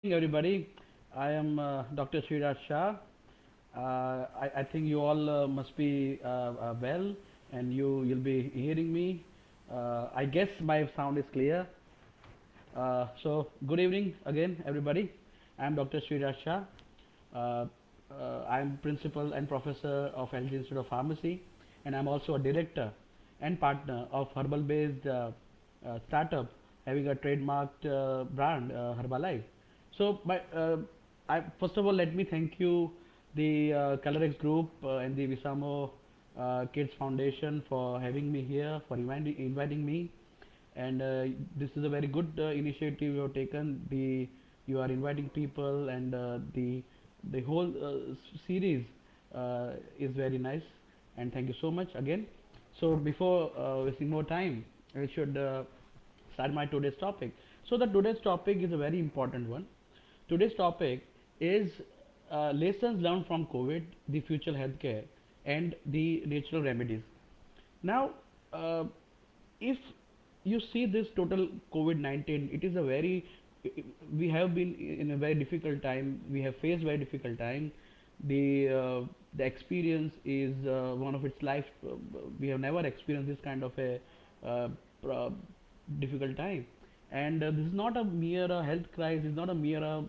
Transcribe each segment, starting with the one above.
Everybody. I am Dr. Sriraj Shah. I think you all must be well, and you'll be hearing me. I guess my sound is clear. So good evening again, everybody. I am Dr. Sriraj Shah. Uh, I am principal and professor of LG Institute of Pharmacy, and I'm also a director and partner of herbal-based startup having a trademarked brand, Herbalife. So, first of all, let me thank you, the ColorX Group and the Visamo Kids Foundation for having me here, for inviting me. And this is a very good initiative you have taken. You are inviting people, and the whole series is very nice. And thank you so much again. So before wasting more time, I should start my today's topic. So the today's topic is a very important one. Today's topic is lessons learned from COVID, the future healthcare, and the natural remedies. Now, uh, if you see this total COVID-19, it is a very, we have been in a very difficult time. We have faced very difficult time. The experience is one of its life. We have never experienced this kind of a uh, pro- difficult time. And this is not a mere health crisis. It's not a mere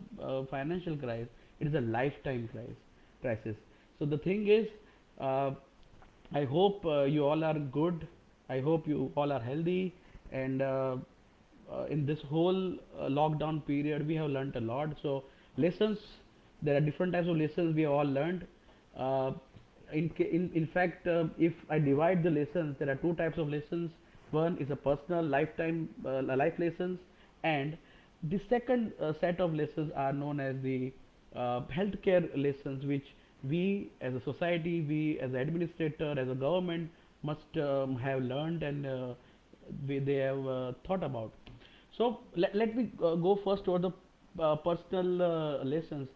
financial crisis. It is a lifetime crisis. So the thing is, uh, I hope you all are good. I hope you all are healthy. And in this whole lockdown period, we have learned a lot. So lessons, there are different types of lessons we have all learned. Uh, in fact, if I divide the lessons, there are two types of lessons. One is a personal lifetime life lessons, and the second set of lessons are known as the healthcare lessons, which we as a society, we as an administrator, as a government must have learned, and they have thought about. So let me go first over the personal lessons.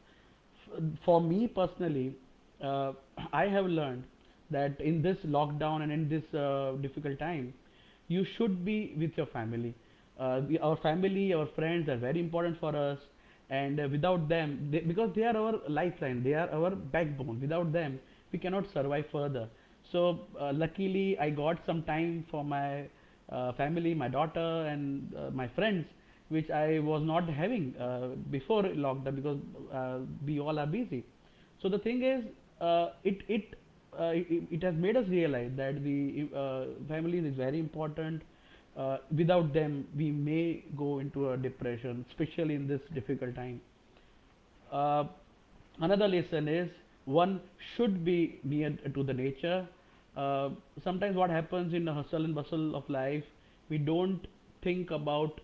For me personally, uh, I have learned that in this lockdown and in this difficult time, you should be with your family. Our family, our friends are very important for us, and without them, because they are our lifeline, they are our backbone. Without them, we cannot survive further. So, luckily, I got some time for my family, my daughter, and my friends, which I was not having before lockdown, because we all are busy. So the thing is, it has made us realize that the family is very important. Without them, we may go into a depression, especially in this difficult time. Uh, Another lesson is one should be near to the nature. Uh, Sometimes what happens in the hustle and bustle of life, we don't think about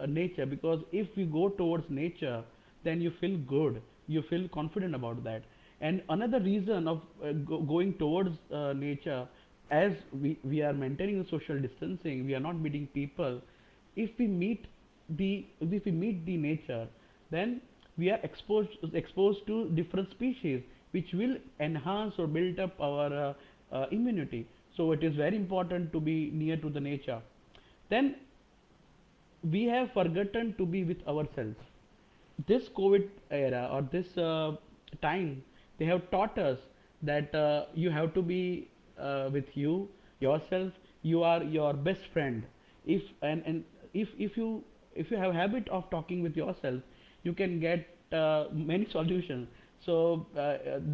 nature, because if we go towards nature, then you feel good, you feel confident about that. And another reason of going towards nature, as we are maintaining the social distancing, we are not meeting people. If we meet the nature, then we are exposed to different species, which will enhance or build up our immunity. So it is very important to be near to the nature. Then we have forgotten to be with ourselves. This COVID era, or this time, they have taught us that you have to be with yourself. You are your best friend. And if you have habit of talking with yourself, you can get many solutions. So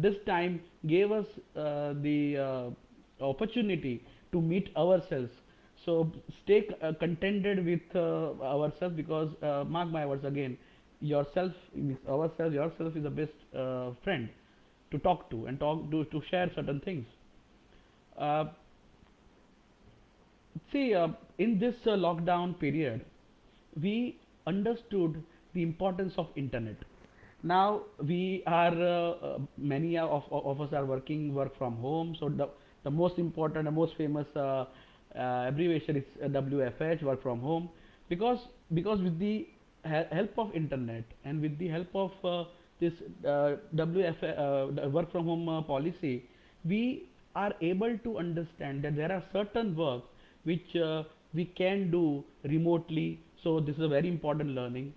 this time gave us the opportunity to meet ourselves. So stay contented with ourselves, because mark my words again, yourself is ourselves. Yourself is the best friend to talk to, and to share certain things. Uh, See, in this lockdown period, we understood the importance of internet. Now we are many of us are work from home. So the most important, the most famous abbreviation is WFH, work from home, because with the help of internet, and with the help of this WF work from home policy, we are able to understand that there are certain work which we can do remotely. So this is a very important learning.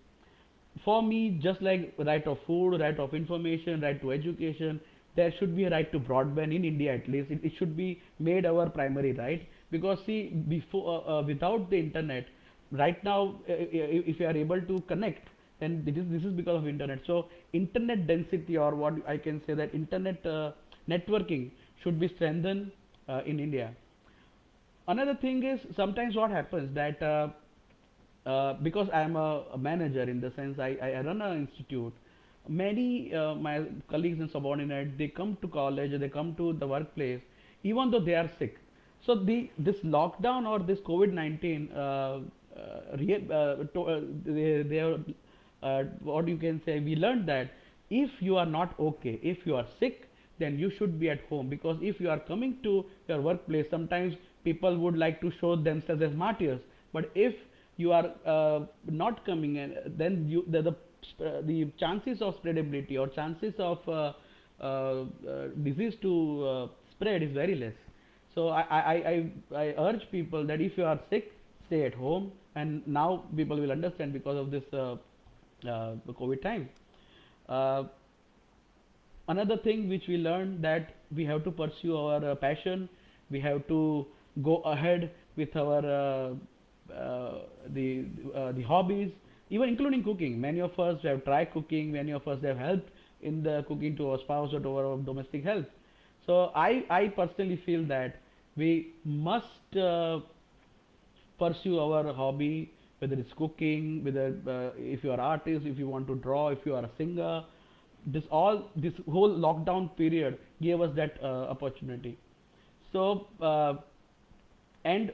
for me, just like right of food, right of information, right to education, there should be a right to broadband in India at least. It should be made our primary right, because see, before without the internet, right now, if you are able to connect, then this is because of internet. So internet density, or what I can say, that internet networking should be strengthened in India. Another thing is, sometimes what happens that because I am a manager, in the sense I run an institute. Many my colleagues and subordinates, they come to college, they come to the workplace, even though they are sick. So this lockdown or this COVID-19, they are, what you can say, we learned that if you are not okay, if you are sick, then you should be at home, because if you are coming to your workplace, sometimes people would like to show themselves as martyrs. But if you are not coming in, then the chances of spreadability, or chances of disease to spread is very less. So I urge people that if you are sick, stay at home. And now people will understand, because of this COVID time. Uh, Another thing which we learned, that we have to pursue our passion. We have to go ahead with our the hobbies, even including cooking. Many of us have tried cooking. Many of us have helped in the cooking to our spouse or to our domestic health. So I personally feel that we must pursue our hobby, whether it's cooking, whether if you are artist, if you want to draw, if you are a singer. This whole lockdown period gave us that opportunity. So and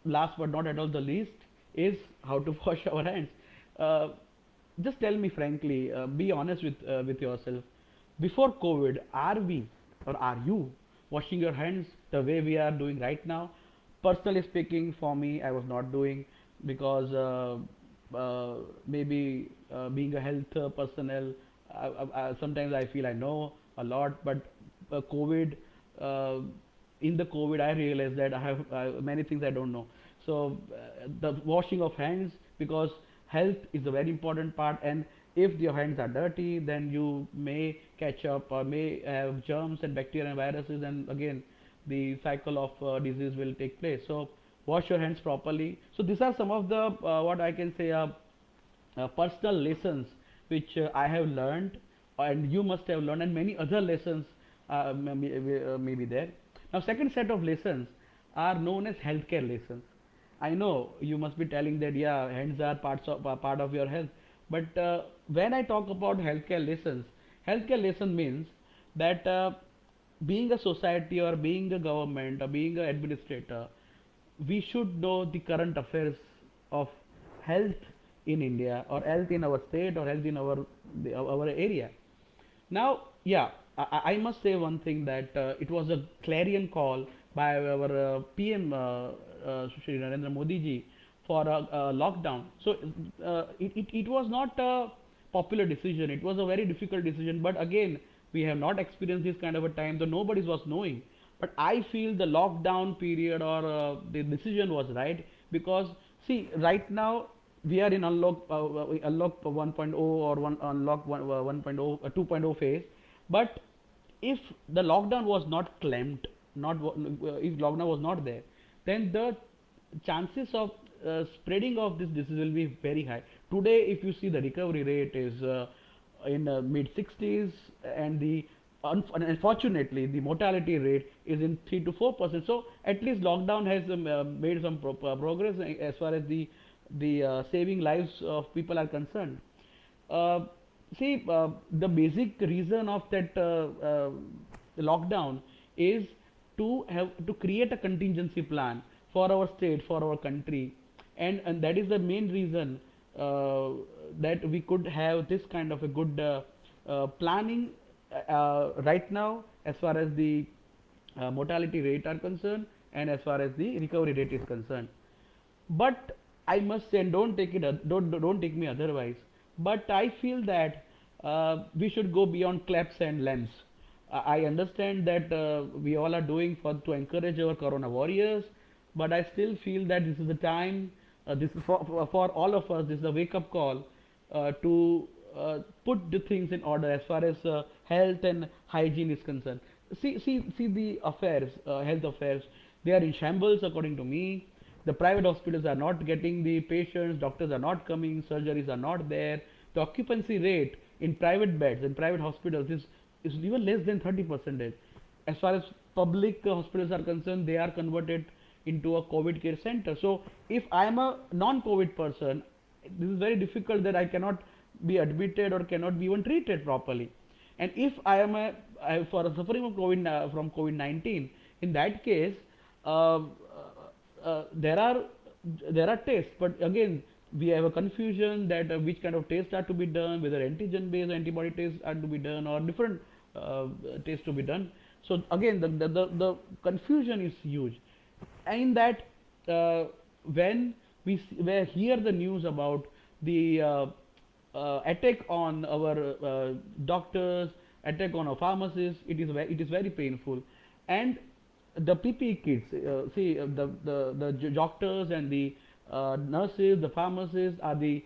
last but not at all the least is how to wash our hands. uh, just tell me frankly, be honest with yourself. Before COVID, are we, or are you, washing your hands the way we are doing right now? Personally speaking, for me, I was not doing, because maybe being a health personnel, sometimes I feel I know a lot, but COVID, uh, in the COVID, I realized that I have many things I don't know. So the washing of hands, because health is a very important part, and if your hands are dirty, then you may catch up, or may have germs and bacteria and viruses, and again the cycle of disease will take place. So wash your hands properly. So these are some of the what I can say, personal lessons which I have learned, and you must have learned, and many other lessons may be there. Now, second set of lessons are known as healthcare lessons. I know you must be telling that, yeah, hands are part of your health, but when I talk about healthcare lesson means that being a society, or being a government, or being an administrator, we should know the current affairs of health in India, or health in our state, or health in our area. Now, yeah, I must say one thing, that it was a clarion call by our PM, Shri Narendra Modi ji, for a lockdown. So it was not a popular decision. It was a very difficult decision. But again, we have not experienced this kind of a time, though nobody was knowing. But I feel the lockdown period, or the decision was right, because see, right now we are in unlock 1.0, or unlock 1.0 2.0 phase. But if the lockdown was not claimed, not if lockdown was not there, then the chances of spreading of this disease will be very high. Today, if you see, the recovery rate is in mid 60s, and unfortunately the mortality rate is in 3 to 4%. So at least lockdown has made some progress as far as the saving lives of people are concerned. uh, See, the basic reason of that lockdown is to create a contingency plan for our state, for our country, and that is the main reason that we could have this kind of a good planning right now, as far as the mortality rate are concerned, and as far as the recovery rate is concerned. But I must say, and don't take me otherwise, but I feel that we should go beyond claps and lamps. I understand that we all are doing for to encourage our corona warriors, but I still feel that this is the time. This is for all of us. This is a wake up call, to put the things in order as far as health and hygiene is concerned. See the affairs, health affairs. They are in shambles, according to me. The private hospitals are not getting the patients. Doctors are not coming. Surgeries are not there. The occupancy rate in private beds in private hospitals is even less than 30%. As far as public hospitals are concerned, they are converted into a COVID care center. So if I am a non-COVID person, this is very difficult that I cannot be admitted or cannot be even treated properly. And if I am for suffering from COVID-19, in that case, uh, there are tests, but again we have a confusion that which kind of tests are to be done, whether antigen based antibody tests are to be done or different tests to be done. So again the confusion is huge. And in that, when we hear the news about the attack on our doctors, attack on our pharmacists, it is very painful. And the PPE kits, see the doctors and the nurses, the pharmacists are they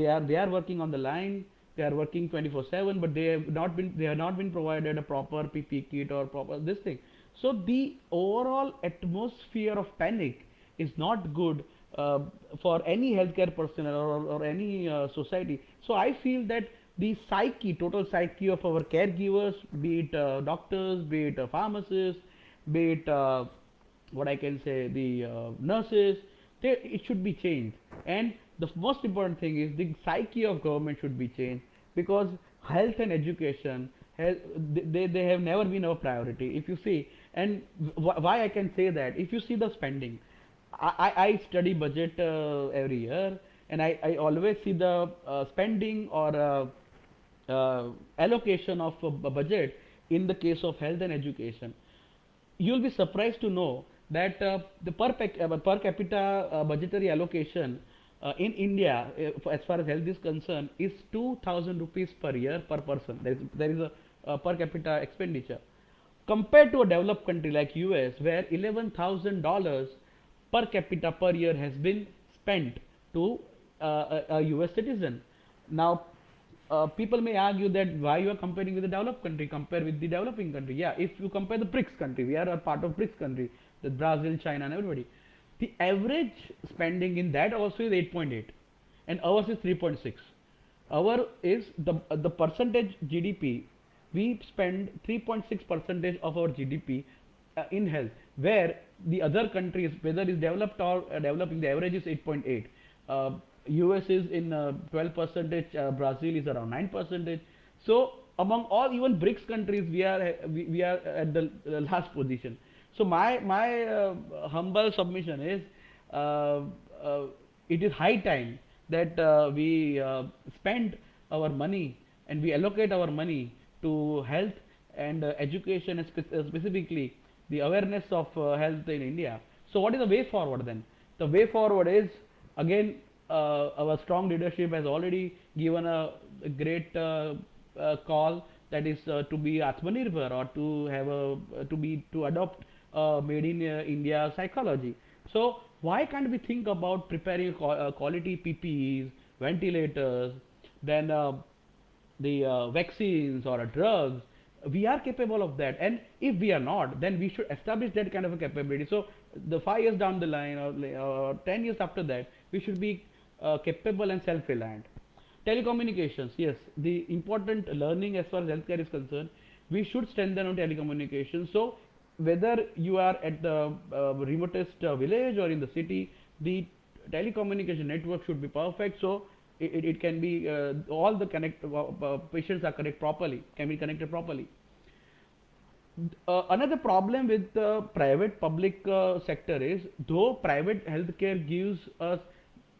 are working on the line. They are working 24/7, but they have not been provided a proper PPE kit or proper this thing. So the overall atmosphere of panic is not good uh, for any healthcare personnel or any society. So I feel that the total psyche of our caregivers, be it doctors, be it pharmacists, be it what I can say, the nurses, it should be changed. And the most important thing is the psyche of government should be changed, because health and education they have never been our priority. If you see, and why I can say that, if you see the spending, I study budget every year, and I always see the spending or allocation of a budget in the case of health and education. You'll be surprised to know that the per capita budgetary allocation in India, as far as health is concerned, is 2,000 rupees per year per person. There is a per capita expenditure, compared to a developed country like US, where $11,000 per capita per year has been spent to a US citizen. Now, people may argue that why you are comparing with the developed country, compare with the developing country. Yeah, if you compare the BRICS country, we are a part of BRICS country, the Brazil, China, and everybody. The average spending in that also is 8.8, and ours is 3.6. Our is the percentage GDP. We spend 3.6 percentage of our GDP in health, where the other countries, whether it's developed or developing, the average is 8.8. US is in 12 percentage, Brazil is around 9 percentage. So among all even BRICS countries, we are at the last position. So my humble submission is, uh, uh, it is high time that we spend our money and we allocate our money to health and education, and specifically the awareness of health in India. So what is the way forward then? The way forward is, again, our strong leadership has already given a great call, that is to be Atmanirbhar, or to have to adopt made in India psychology. So why can't we think about preparing quality PPEs, ventilators, then the vaccines or drugs? We are capable of that, and if we are not, then we should establish that kind of a capability. So the 5 years down the line, or 10 years after that, we should be capable and self-reliant. Telecommunications, yes, the important learning as far as healthcare is concerned, we should strengthen on telecommunications. So whether you are at the remotest village or in the city, the telecommunication network should be perfect. So it can be all the patients are connect properly, can be connected properly. Another problem with the private public sector is, though private healthcare gives us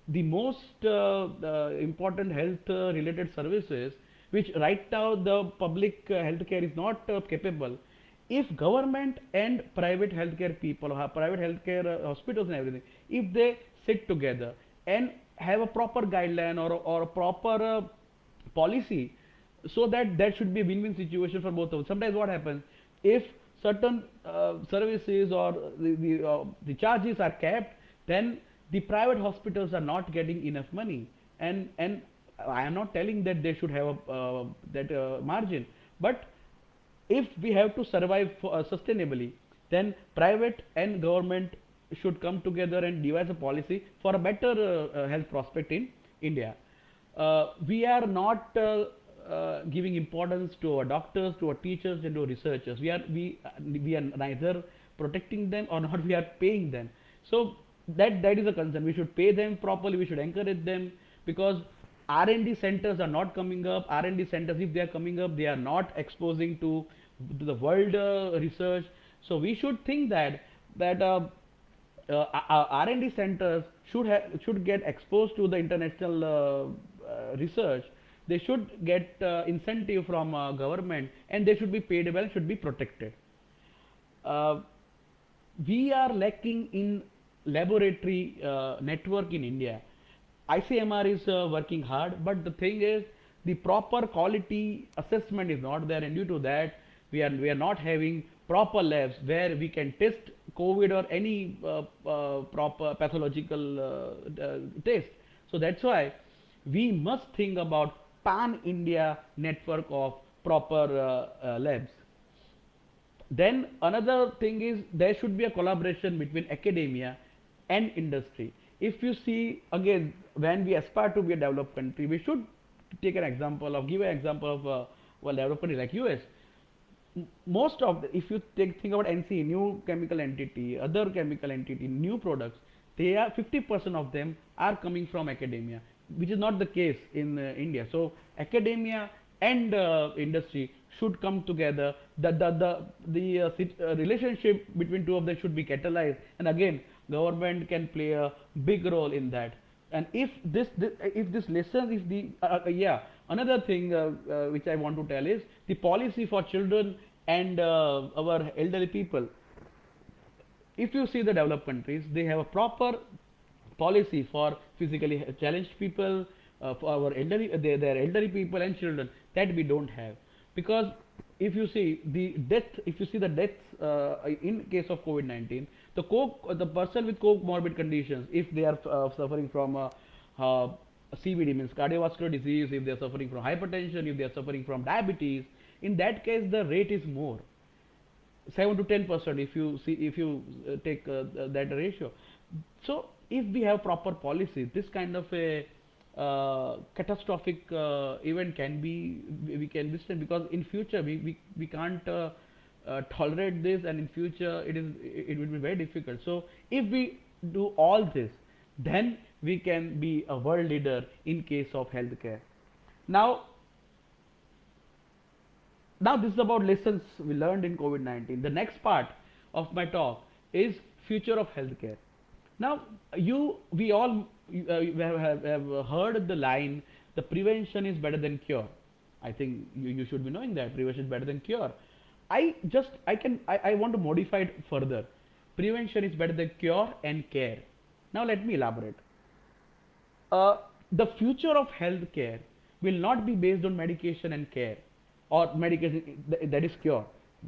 the most important health related services, which right now the public healthcare is not capable. If government and private healthcare people, private healthcare hospitals and everything, if they sit together and have a proper guideline or a proper policy, so that should be a win-win situation for both of us. Sometimes what happens, if certain services or the charges are kept, then the private hospitals are not getting enough money, and I am not telling that they should have a, that margin, but if we have to survive sustainably, then private and government should come together and devise a policy for a better health prospect in India. We are not giving importance to our doctors, to our teachers, and to our researchers. We are neither protecting them or not. We are paying them. So that is a concern. We should pay them properly. We should encourage them, because R&D centers are not coming up. R&D centers, if they are coming up, they are not exposing to the world research. So we should think that R&D centers should get exposed to the international research. They should get incentive from government, and they should be paid well, should be protected. Uh, we are lacking in laboratory network in India. ICMR is working hard, but the thing is, the proper quality assessment is not there, and due to that, we are not having proper labs where we can test COVID or any proper pathological test. So that's why we must think about pan India network of proper labs. Then another thing is, there should be a collaboration between academia and industry. If you see, again, when we aspire to be a developed country, we should give an example of well, developed country like US. Most of if you think about NCE, new chemical entity, other chemical entity, new products, they are 50% of them are coming from academia, which is not the case in India. So academia and industry should come together. The relationship between two of them should be catalyzed, and again, government can play a big role in that. And if this lesson is the yeah, another thing which I want to tell is the policy for children and our elderly people. If you see the developed countries, they have a proper policy for physically challenged people, for our elderly, their elderly people and children, that we don't have. Because if you see the deaths in case of COVID-19, the person with comorbid conditions, if they are suffering from CVD, means cardiovascular disease, if they are suffering from hypertension, if they are suffering from diabetes, in that case the rate is more, 7 to 10%, if you take that ratio. So if we have proper policies, this kind of a catastrophic event can be, we can withstand, because in future we can't tolerate this, and in future it will be very difficult. So if we do all this, then we can be a world leader in case of healthcare. Now this is about lessons we learned in COVID-19. The next part of my talk is future of healthcare. Now, we all have heard the line, the prevention is better than cure. I think you should be knowing that prevention is better than cure. I want to modify it further. Prevention is better than cure and care. Now let me elaborate. The future of healthcare will not be based on medication and care, or medication that is cure.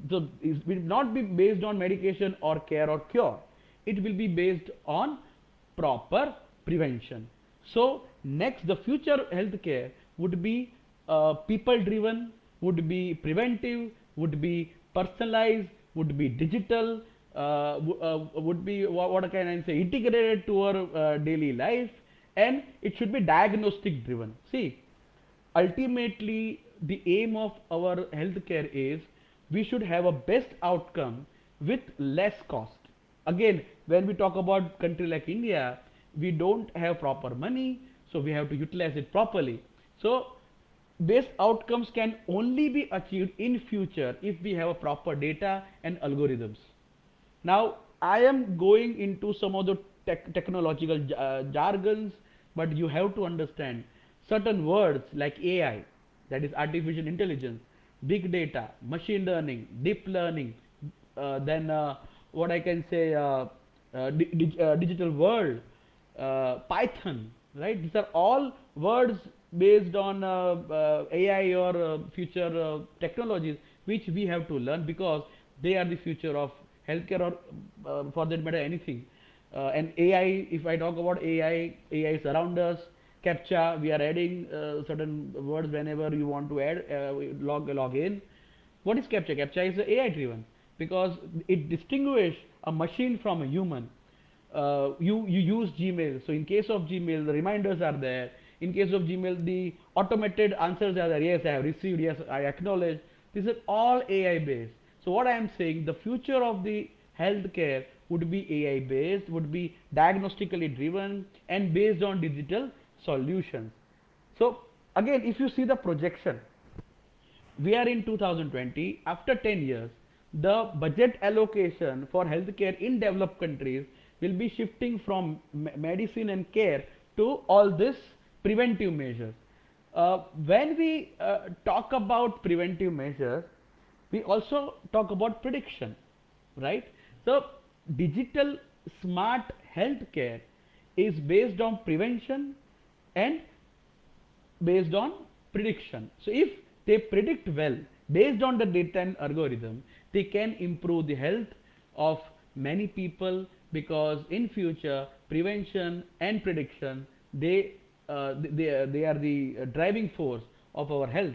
So it will not be based on medication or care or cure. It will be based on proper prevention. So next, the future healthcare would be people driven, would be preventive, would be personalized, would be digital, would be what can I say, integrated to our daily life, and it should be diagnostic driven. See, ultimately the aim of our healthcare is we should have a best outcome with less cost. Again, when we talk about country like India, we don't have proper money, so we have to utilize it properly. So best outcomes can only be achieved in future if we have a proper data and algorithms. Now I am going into some of the technological jargons, but you have to understand certain words like AI, that is artificial intelligence, big data, machine learning, deep learning, then what I can say, digital world, Python, right? These are all words based on AI or future technologies which we have to learn, because they are the future of healthcare, or for that matter anything. And AI, if I talk about AI, AI is around us. CAPTCHA. We are adding certain words whenever you want to add log in. What is CAPTCHA? CAPTCHA is AI driven because it distinguishes a machine from a human. You use Gmail, so in case of Gmail the reminders are there. In case of Gmail the automated answers are there. Yes, I have received. Yes, I acknowledge. This is all AI based. So what I am saying, the future of the healthcare would be AI based, would be diagnostically driven and based on digital solutions. So again, if you see the projection, we are in 2020. After 10 years, the budget allocation for healthcare in developed countries will be shifting from medicine and care to all this preventive measures. When we talk about preventive measures, we also talk about prediction, right? So digital smart healthcare is based on prevention and based on prediction. So if they predict well based on the data and algorithm, they can improve the health of many people, because in future prevention and prediction, they are the driving force of our health.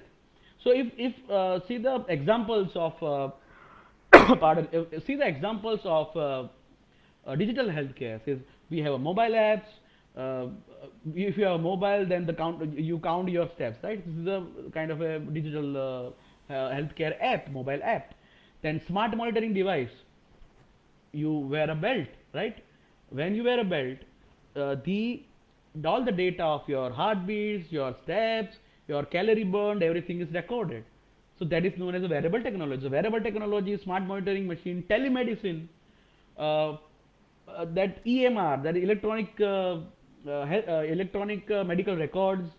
So if see the examples of pardon, see the examples of digital healthcare. Says we have a mobile apps. If you have a mobile, then you count your steps, right? This is a kind of a digital healthcare app, mobile app. Then smart monitoring device. You wear a belt, right? When you wear a belt, the all the data of your heartbeats, your steps, your calorie burned, everything is recorded. So that is known as a wearable technology. So wearable technology, smart monitoring machine, telemedicine, uh, that EMR, that electronic electronic medical records,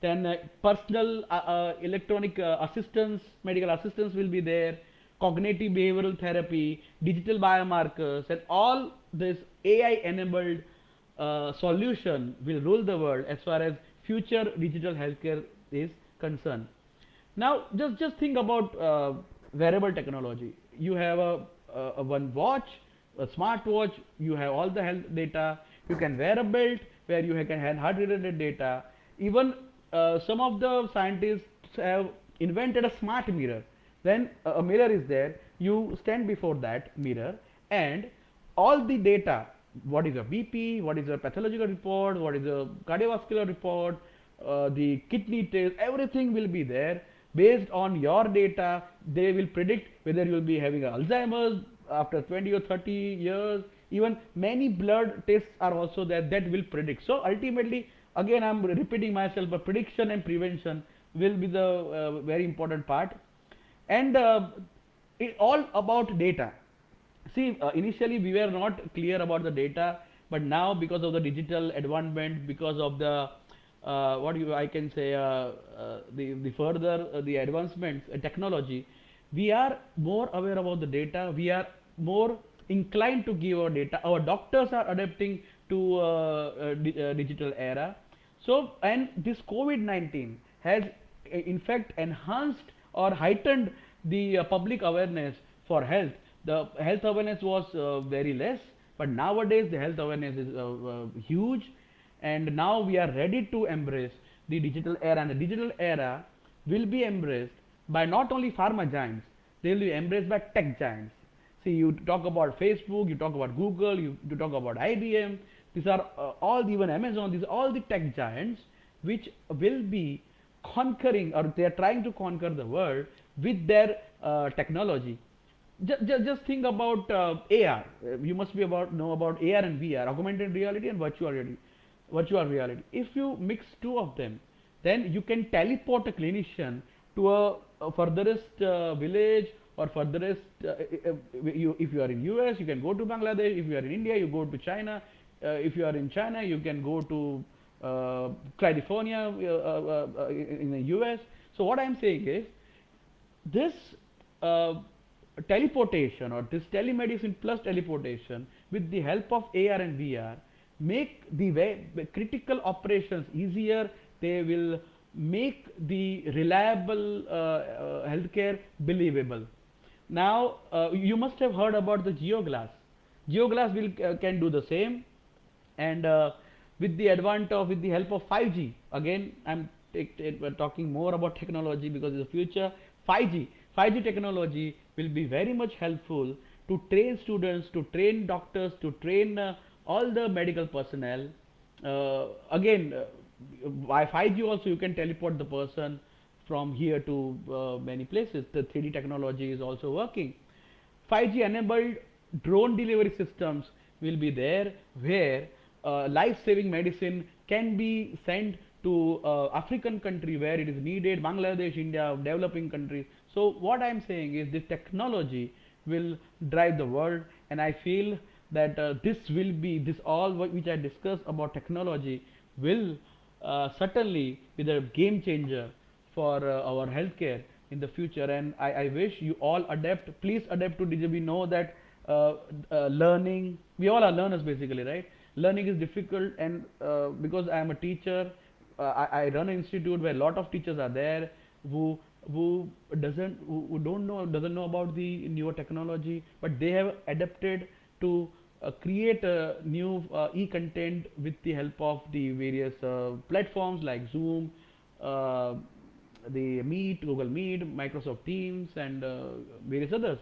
then personal electronic assistance, medical assistance will be there, cognitive behavioral therapy, digital biomarkers, and all this AI enabled solution will rule the world as far as future digital healthcare is concerned. Now just think about wearable technology. You have a one watch, a smart watch. You have all the health data. You can wear a belt where you can have heart related data. Even some of the scientists have invented a smart mirror. When a mirror is there, you stand before that mirror and all the data, what is your BP, what is your pathological report, what is your cardiovascular report, the kidney test, everything will be there. Based on your data, they will predict whether you will be having Alzheimer's after 20 or 30 years. Even many blood tests are also there that will predict. So ultimately, again I'm repeating myself, but prediction and prevention will be the very important part. And it all about data. See, initially we were not clear about the data, but now because of the digital advancement, because of the I can say the further the advancements in technology, we are more aware about the data. We are more inclined to give our data. Our doctors are adapting to digital era. So, and this COVID-19 has in fact enhanced or heightened the public awareness for health. The health awareness was very less, but nowadays the health awareness is huge, and now we are ready to embrace the digital era. And the digital era will be embraced by not only pharma giants, they will be embraced by tech giants. See, you talk about Facebook, you talk about Google, you talk about IBM. These are all, even Amazon. These are all the tech giants which will be conquering, or they are trying to conquer the world with their technology. Just think about AR. You must be know about AR and VR, augmented reality and virtual reality. Virtual reality. If you mix two of them, then you can teleport a clinician to a furthest village or furthest. If you are in US, you can go to Bangladesh. If you are in India, you go to China. If you are in China, you can go to California in the US. So what I am saying is, this teleportation, or this telemedicine plus teleportation with the help of AR and VR, make the critical operations easier. They will make the reliable healthcare believable. Now you must have heard about the GeoGlass. GeoGlass will can do the same, and with the advent of, with the help of 5G. Again, I'm talking more about technology because in the future 5G technology will be very much helpful to train students, to train doctors, to train all the medical personnel. Again, by 5G also you can teleport the person from here to many places. The 3D technology is also working. 5G enabled drone delivery systems will be there, where life-saving medicine can be sent to African country where it is needed, Bangladesh, India, developing countries. So what I am saying is this technology will drive the world, and I feel that this will be, this all which I discussed about technology will certainly be the game changer for our healthcare in the future. And I wish you all adapt, please adapt to digital. We know that learning, we all are learners basically, right? Learning is difficult, and because I am a teacher, I run an institute where a lot of teachers are there who who don't know, doesn't know about the newer technology, but they have adapted to create a new e-content with the help of the various platforms like Zoom, uh, the Meet, Google Meet, Microsoft Teams, and various others.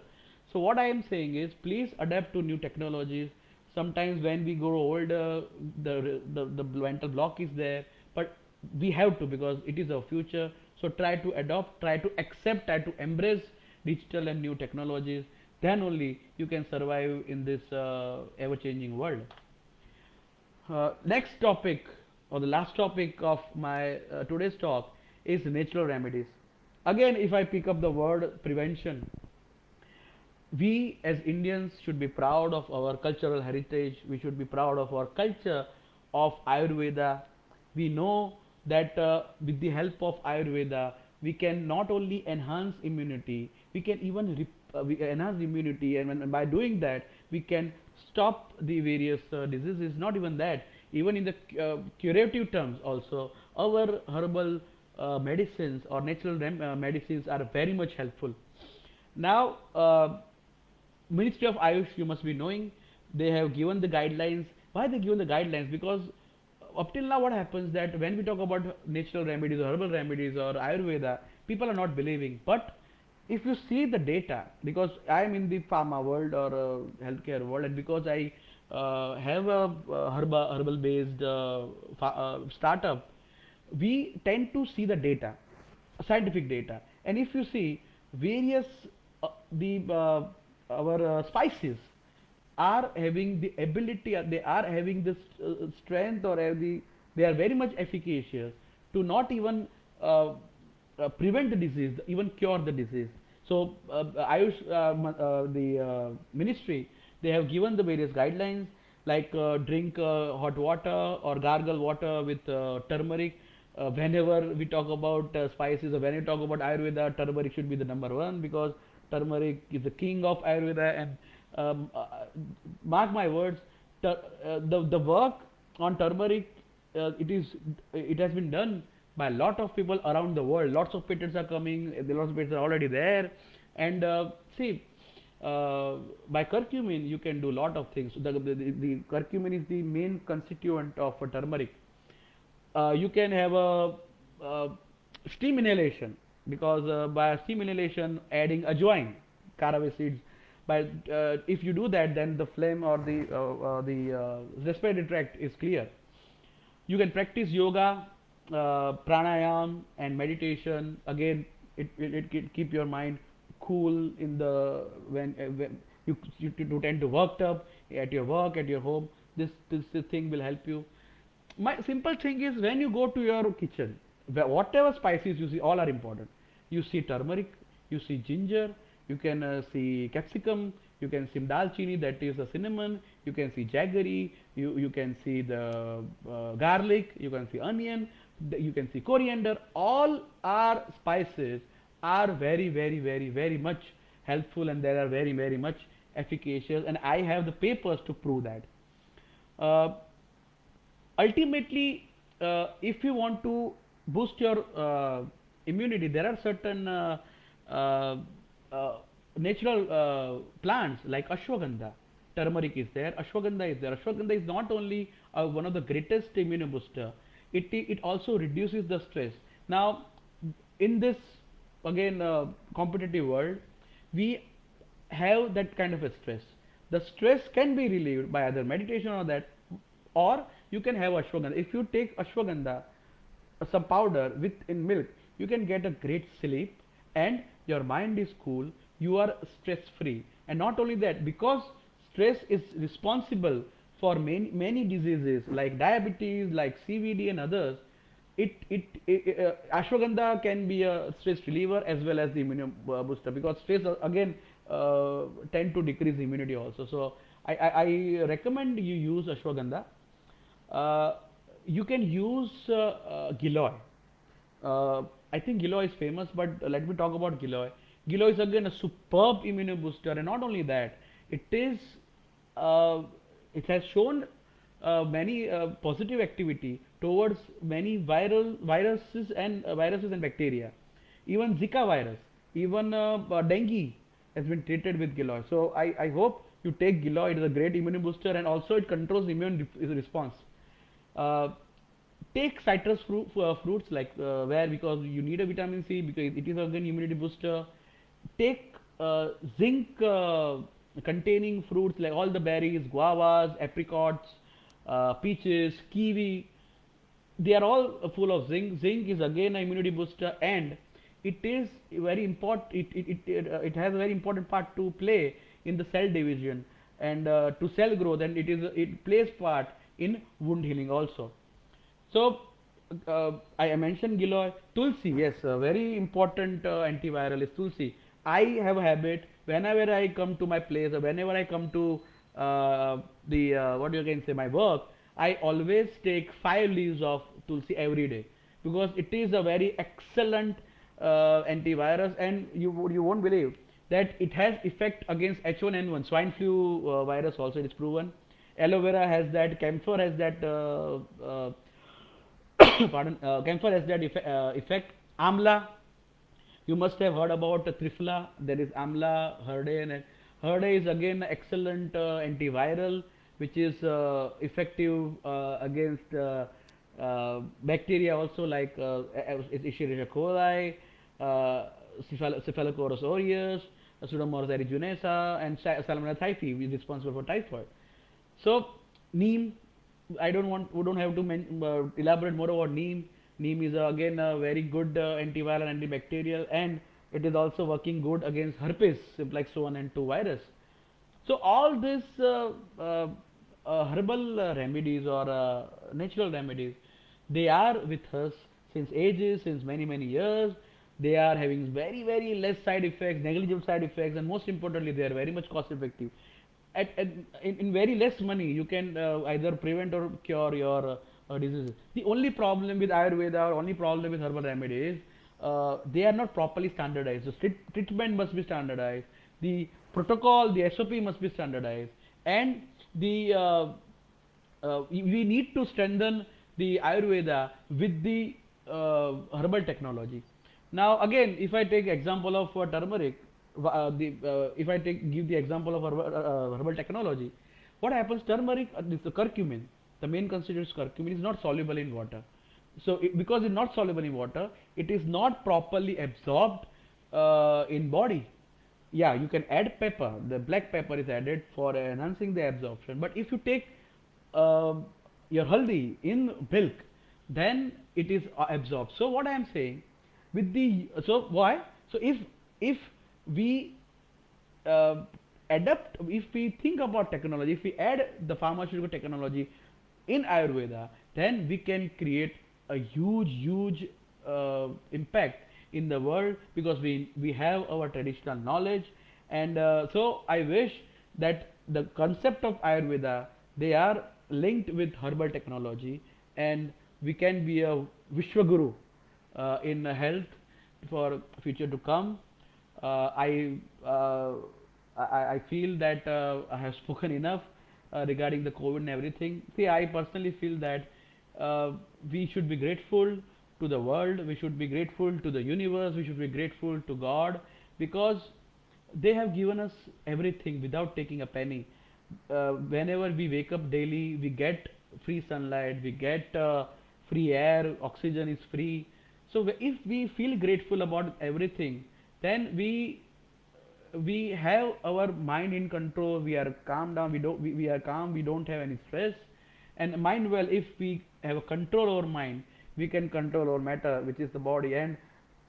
So what I am saying is, please adapt to new technologies. Sometimes when we grow older, the mental block is there, but we have to, because it is our future. So try to adopt, try to accept, try to embrace digital and new technologies. Then only you can survive in this ever-changing world. Next topic, or the last topic of my today's talk, is natural remedies. Again, if I pick up the word prevention, we as Indians should be proud of our cultural heritage. We should be proud of our culture of Ayurveda. We know that with the help of Ayurveda, we can not only enhance immunity, we can even we enhance immunity, and by doing that, we can stop the various diseases. Not even that, even in the curative terms also, our herbal medicines or natural medicines are very much helpful. Now, Ministry of Ayush, you must be knowing, they have given the guidelines. Why they given the guidelines? Because up till now, what happens that when we talk about natural remedies or herbal remedies or Ayurveda, people are not believing. But if you see the data, because I am in the pharma world or healthcare world, and because I have a herbal based startup, we tend to see the data, scientific data. And if you see various the our spices are having the ability, they are having this strength, or they are very much efficacious to not even prevent the disease, even cure the disease. So Ayush, the ministry, they have given the various guidelines, like drink hot water or gargle water with turmeric. Whenever we talk about spices, or when you talk about Ayurveda, turmeric should be the number one, because turmeric is the king of Ayurveda. And um, uh, mark my words, the work on turmeric, it has been done by a lot of people around the world. Lots of patents are coming, lots of patents are already there. And see, by curcumin you can do a lot of things. The curcumin is the main constituent of turmeric. You can have a steam inhalation, because by steam inhalation, adding ajwain, caraway seeds, by if you do that, then the phlegm or the respiratory tract is clear. You can practice yoga, pranayam, and meditation. Again, it keep your mind cool in the when you tend to worked up at your work, at your home. This thing will help you. My simple thing is, when you go to your kitchen, whatever spices you see, all are important. You see turmeric, you see ginger, you can see capsicum, you can see dalchini, that is the cinnamon, you can see jaggery, you can see the garlic, you can see onion, you can see coriander. All our spices are very much helpful, and they are very much efficacious, and I have the papers to prove that. uh, Ultimately, if you want to boost your immunity, there are certain uh, uh, natural plants like ashwagandha. turmeric is there, ashwagandha is there. Ashwagandha is not only one of the greatest immune booster, it also reduces the stress. Now, in this again competitive world, we have that kind of a stress. The stress can be relieved by either meditation or that, or you can have ashwagandha. If you take ashwagandha, some powder with in milk, you can get a great sleep and your mind is cool, you are stress free. And not only that, because stress is responsible for many diseases like diabetes, like CVD and others, ashwagandha can be a stress reliever as well as the immune booster, because stress again tend to decrease immunity also. So I recommend you use ashwagandha. uh, you can use Giloy. uh, I think Giloy is famous, but let me talk about Giloy. Giloy is again a superb immunobooster, and not only that, it is uh, it has shown many positive activity towards many viruses and bacteria. Even Zika virus, even dengue has been treated with Giloy. So I hope you take Giloy. It is a great immune booster, and also it controls immune response. Uh, Take citrus fruits like where, because you need a vitamin C, because it is again immunity booster. Take zinc containing fruits like all the berries, guavas, apricots, peaches, kiwi. They are all full of zinc. Zinc is again an immunity booster, and it is very important. It has a very important part to play in the cell division and to cell growth, and it plays part in wound healing also. So I mentioned Giloy. Tulsi, yes, a very important antiviral is Tulsi. I have a habit, whenever I come to my place or whenever I come to the what you can say, my work, I always take 5 leaves of Tulsi every day, because it is a very excellent antivirus, and you won't believe that it has effect against H1N1 swine flu virus also. It is proven. Aloe vera has that. Camphor has that. Pardon, camphor has that effect. Amla, you must have heard about Triphala. There is Amla, Herde, and Herde is again excellent antiviral, which is effective against bacteria also, like Escherichia coli, Cephalococcus aureus, Pseudomonas aeruginosa, and Salmonella typhi, which is responsible for typhoid. So neem, we don't have to elaborate more about neem. Neem is again a very good antiviral, antibacterial, and it is also working good against herpes simplex 1 and 2 virus. So all these herbal remedies or natural remedies, they are with us since ages, since many years. They are having very less side effects, negligible side effects, and most importantly, they are very much cost effective. In very less money, you can either prevent or cure your diseases. The only problem with Ayurveda, or only problem with herbal remedies, they are not properly standardized. The treatment must be standardized. The protocol, the SOP must be standardized, and we need to strengthen the Ayurveda with the herbal technology. Now, again, if I take example of turmeric, if I give the example of herbal technology, what happens? Turmeric, this curcumin, the main constituent curcumin, is not soluble in water. So, because it's not soluble in water, it is not properly absorbed in body. Yeah, you can add pepper. The black pepper is added for enhancing the absorption. But if you take uh, your haldi in milk, then it is absorbed. So what I am saying, with the so why? So if we uh, adapt, if we think about technology, if we add the pharmaceutical technology in Ayurveda, then we can create a huge impact in the world, because we have our traditional knowledge. And so I wish that the concept of Ayurveda, they are linked with herbal technology, and we can be a Vishwaguru in health for future to come. uh, I, uh, I feel that I have spoken enough regarding the COVID and everything. See, I personally feel that uh, we should be grateful to the world, we should be grateful to the universe, we should be grateful to God, because they have given us everything without taking a penny. whenever we wake up daily, we get free sunlight, we get free air, oxygen is free. So if we feel grateful about everything, then we have our mind in control. We are calm down. We are calm. We don't have any stress. And mind well, if we have a control over mind, we can control our matter, which is the body. And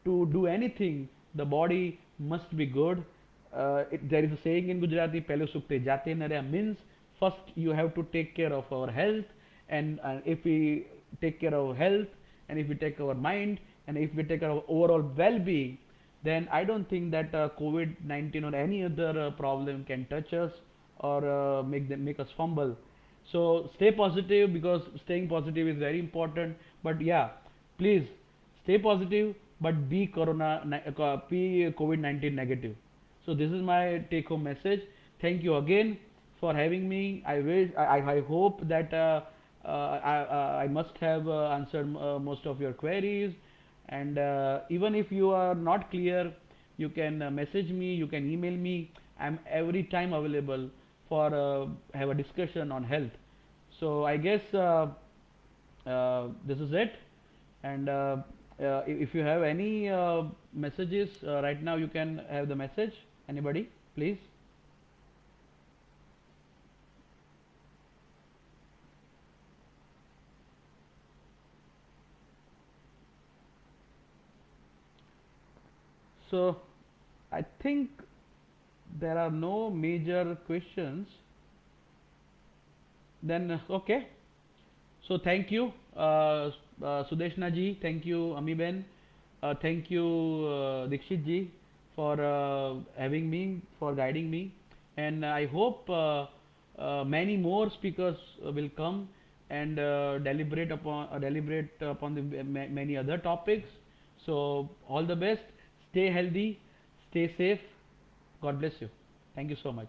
to do anything, the body must be good. There is a saying in Gujarati, "Pehले sukte jate na raha," means first you have to take care of our health, and if we take care of health, and if we take our mind, and if we take our overall well-being, then I don't think that COVID-19 or any other problem can touch us or make us fumble. So stay positive, because staying positive is very important. But yeah, please stay positive, but be COVID-19 negative. So this is my take-home message. Thank you again for having me. I hope that I must have answered most of your queries. And even if you are not clear, you can message me, you can email me. I'm every time available for have a discussion on health. So I guess this is it. And if you have any messages right now, you can have the message. Anybody, please? So I think there are no major questions. Then okay. So thank you, Sudeshna ji. Thank you, Amiben. Thank you, Dikshit ji, for having me, for guiding me. And I hope many more speakers will come and deliberate upon the many other topics. So all the best. Stay healthy. Stay safe. God bless you. Thank you so much.